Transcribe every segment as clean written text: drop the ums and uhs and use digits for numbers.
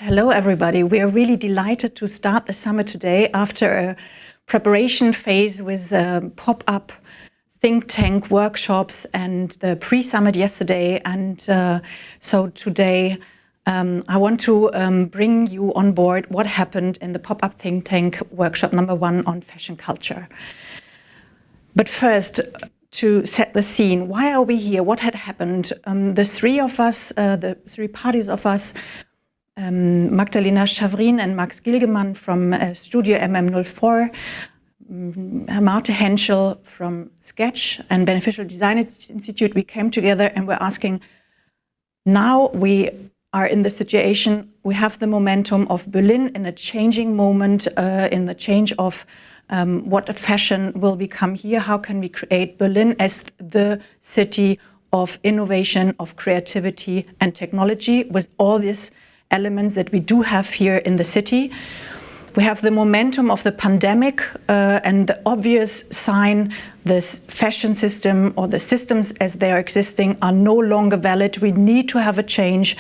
Hello, everybody. We are really delighted to start the summit today after a preparation phase with Popup think tank workshops and the pre-summit yesterday. And so today I want to bring you on board what happened in the Popup think tank workshop number 1 on fashion culture. But first, to set the scene, why are we here? What had happened? The three of us, the three parties of us, Magdalena Schavrin and Max Gilgemann from Studio MM04, Marte Henschel from Sketch and Beneficial Design Institute, we came together and we're asking, now we are in the situation, we have the momentum of Berlin in a changing moment, in the change of what fashion will become here. How can we create Berlin as the city of innovation, of creativity and technology with all these elements that we do have here in the city? We have the momentum of the pandemic and the obvious sign this fashion system or the systems as they are existing are no longer valid. We need to have a change,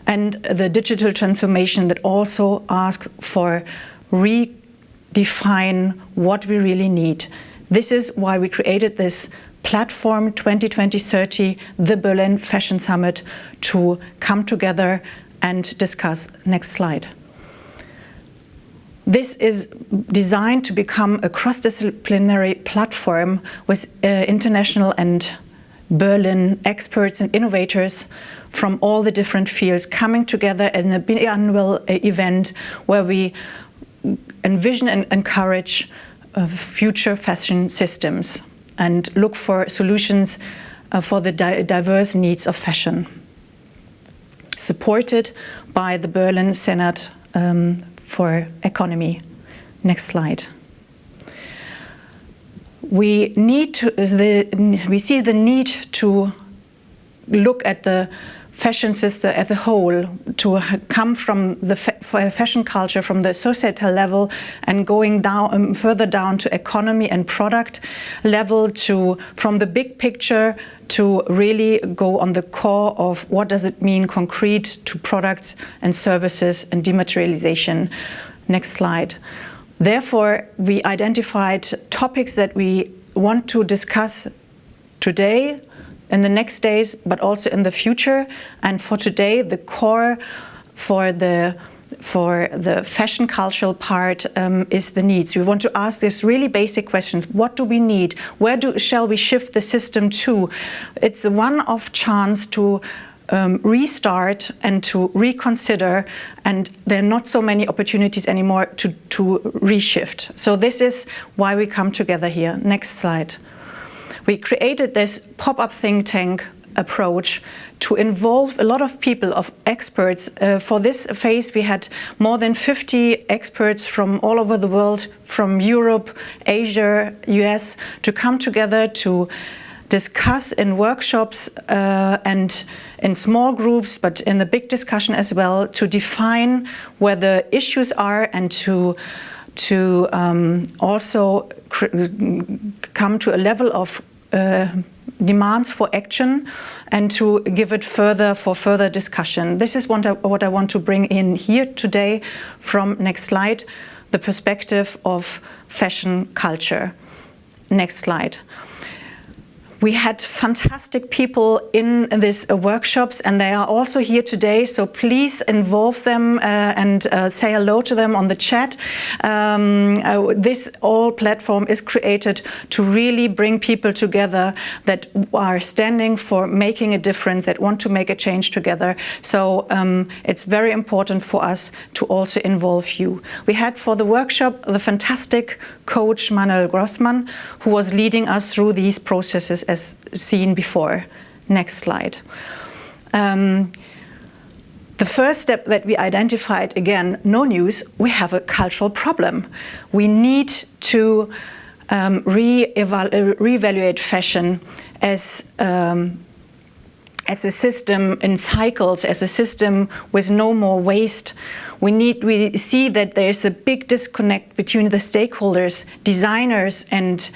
and the digital transformation that also asks for redefine what we really need. This is why we created this platform 2020-30, the Berlin Fashion Summit, to come together and discuss. Next slide. This is designed to become a cross-disciplinary platform with international and Berlin experts and innovators from all the different fields coming together in a biannual event where we envision and encourage future fashion systems and look for solutions for the diverse needs of fashion, supported by the Berlin Senate for Economy. Next slide. We see the need to look at the fashion system as a whole, to come from the fashion culture from the societal level and going down further down to economy and product level, to from the big picture to really go on the core of what does it mean concrete to products and services and dematerialization. Next slide. Therefore, we identified topics that we want to discuss today, in the next days, but also in the future. And for today, the core for the fashion cultural part is the needs. We want to ask this really basic questions. What do we need? Where shall we shift the system to? It's a one-off chance to restart and to reconsider, and there are not so many opportunities anymore to reshift. So this is why we come together here. Next slide. We created this pop-up think tank approach to involve a lot of people, of experts. For this phase, we had more than 50 experts from all over the world, from Europe, Asia, US, to come together to discuss in workshops and in small groups, but in the big discussion as well, to define where the issues are and to also come to a level of demands for action and to give it further discussion. This is what I want to bring in here today from, next slide, the perspective of fashion culture. Next slide. We had fantastic people in these workshops, and they are also here today, so please involve them and say hello to them on the chat. This all platform is created to really bring people together that are standing for making a difference, that want to make a change together. So it's very important for us to also involve you. We had for the workshop the fantastic coach Manuel Grossmann, who was leading us through these processes as seen before. Next slide. The first step that we identified, again, no news, we have a cultural problem. We need to reevaluate fashion as a system in cycles, as a system with no more waste. We see that there's a big disconnect between the stakeholders, designers and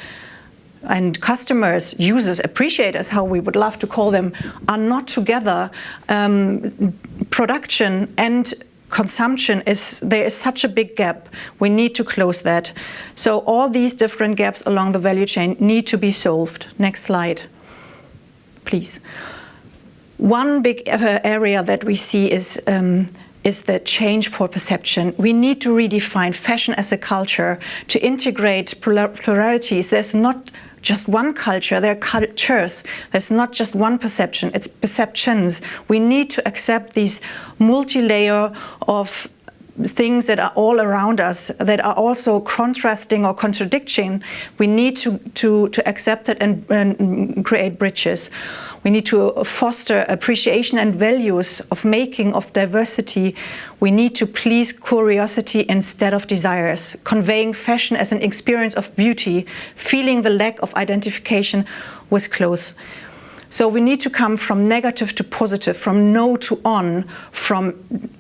customers, users, appreciators, how we would love to call them, are not together. Production and consumption there is such a big gap. We need to close that. So all these different gaps along the value chain need to be solved. Next slide, please. One big area that we see is the change for perception. We need to redefine fashion as a culture to integrate pluralities. There's not just one culture, there are cultures. There's not just one perception, it's perceptions. We need to accept these multi-layer of things that are all around us, that are also contrasting or contradicting. We need to accept it and create bridges. We need to foster appreciation and values of making, of diversity. We need to please curiosity instead of desires, conveying fashion as an experience of beauty, feeling the lack of identification with clothes. So we need to come from negative to positive, from no to on, from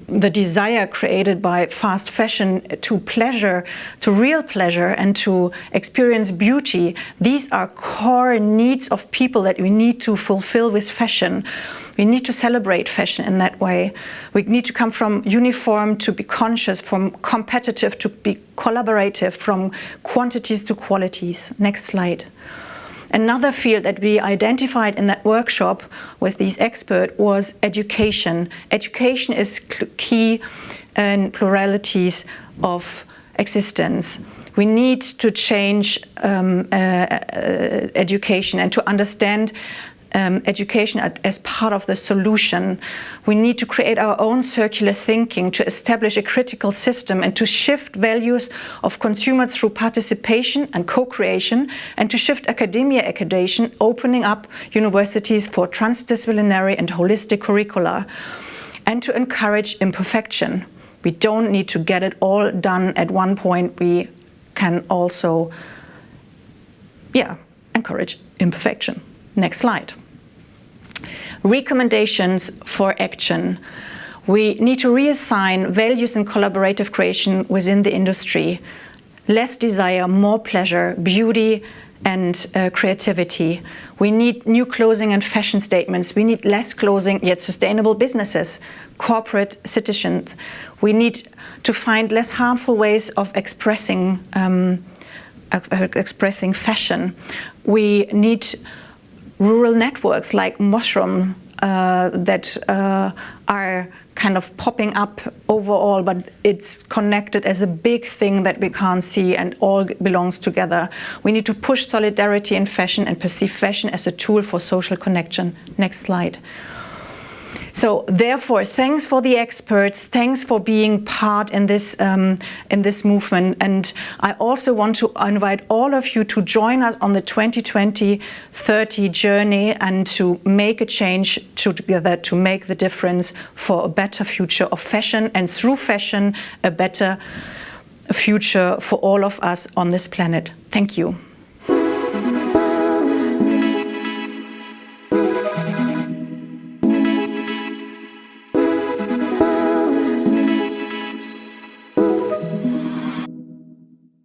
the desire created by fast fashion to pleasure, to real pleasure, and to experience beauty. These are core needs of people that we need to fulfill with fashion. We need to celebrate fashion in that way. We need to come from uniform to be conscious, from competitive to be collaborative, from quantities to qualities. Next slide. Another field that we identified in that workshop with these experts was education. Education is key in pluralities of existence. We need to change education and to understand education as part of the solution. We need to create our own circular thinking, to establish a critical system and to shift values of consumers through participation and co-creation, and to shift academia accreditation, opening up universities for transdisciplinary and holistic curricula, and to encourage imperfection. We don't need to get it all done at one point. We can also, encourage imperfection. Next slide. Recommendations for action. We need to reassign values in collaborative creation within the industry. Less desire, more pleasure, beauty and creativity. We need new clothing and fashion statements. We need less clothing yet sustainable businesses, corporate citizens. We need to find less harmful ways of expressing fashion. We need rural networks like Mushroom that are kind of popping up overall, but it's connected as a big thing that we can't see and all belongs together. We need to push solidarity in fashion and perceive fashion as a tool for social connection. Next slide. So therefore, thanks for the experts, thanks for being part in this movement. And I also want to invite all of you to join us on the 2020-30 journey and to make a change together, to make the difference for a better future of fashion, and through fashion, a better future for all of us on this planet. Thank you.